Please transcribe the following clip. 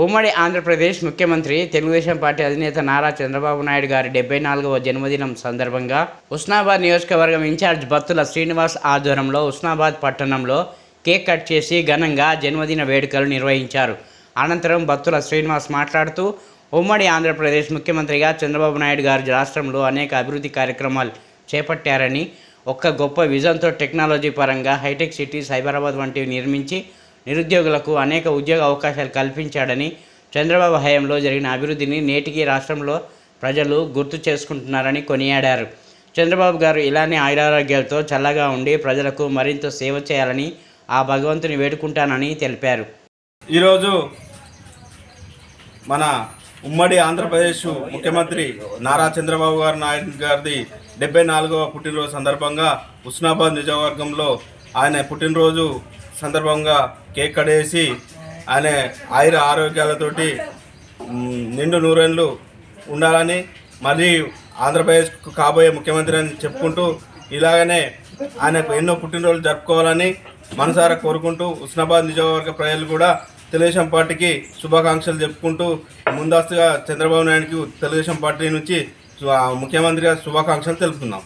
ఉమ్మడి ఆంధ్రప్రదేశ్ ముఖ్యమంత్రి తెలుగుదేశం పార్టీ అధినేత నారా చంద్రబాబు నాయుడు గారి 74వ జన్మదినం సందర్భంగా హుస్నాబాద్ నియోజకవర్గం ఇన్ఛార్జ్ బత్తుల శ్రీనివాస్ ఆధ్వర్యంలో హుస్నాబాద్ పట్టణంలో కేక్ కట్ చేసి ఘనంగా జన్మదిన వేడుకలు నిర్వహించారు. అనంతరం బత్తుల శ్రీనివాస్ మాట్లాడుతూ ఉమ్మడి ఆంధ్రప్రదేశ్ ముఖ్యమంత్రిగా చంద్రబాబు నాయుడు గారు రాష్ట్రంలో అనేక అభివృద్ధి కార్యక్రమాలు చేపట్టారని, ఒక్క గొప్ప విజన్తో టెక్నాలజీ పరంగా హైటెక్ సిటీ సైబరాబాద్ వంటివి నిర్మించి నిరుద్యోగులకు అనేక ఉద్యోగ అవకాశాలు కల్పించాడని, చంద్రబాబు హయాంలో జరిగిన అభివృద్ధిని నేటికి రాష్ట్రంలో ప్రజలు గుర్తు చేసుకుంటున్నారని కొనియాడారు. చంద్రబాబు గారు ఇలానే ఆయురారోగ్యాలతో చల్లగా ఉండి ప్రజలకు మరింత సేవ చేయాలని ఆ భగవంతుని వేడుకుంటానని తెలిపారు. ఈరోజు మన ఉమ్మడి ఆంధ్రప్రదేశ్ ముఖ్యమంత్రి నారా చంద్రబాబు నాయుడు గారిది 74వ పుట్టినరోజు సందర్భంగా హుస్నాబాద్ నియోజకవర్గంలో ఆయన పుట్టినరోజు సందర్భంగా కేక్ కడేసి ఆయన ఆరోగ్యాలతోటి నిండు నూరేళ్ళు ఉండాలని, మళ్ళీ ఆంధ్రప్రదేశ్కు కాబోయే ముఖ్యమంత్రి అని చెప్పుకుంటూ ఇలాగనే ఆయనకు ఎన్నో పుట్టినరోజులు జరుపుకోవాలని మనసారా కోరుకుంటూ హుస్నాబాద్ నియోజకవర్గ ప్రజలు కూడా తెలుగుదేశం పార్టీకి శుభాకాంక్షలు చెప్పుకుంటూ ముందస్తుగా చంద్రబాబు నాయుడుకి తెలుగుదేశం పార్టీ నుంచి ముఖ్యమంత్రిగా శుభాకాంక్షలు తెలుపుతున్నాం.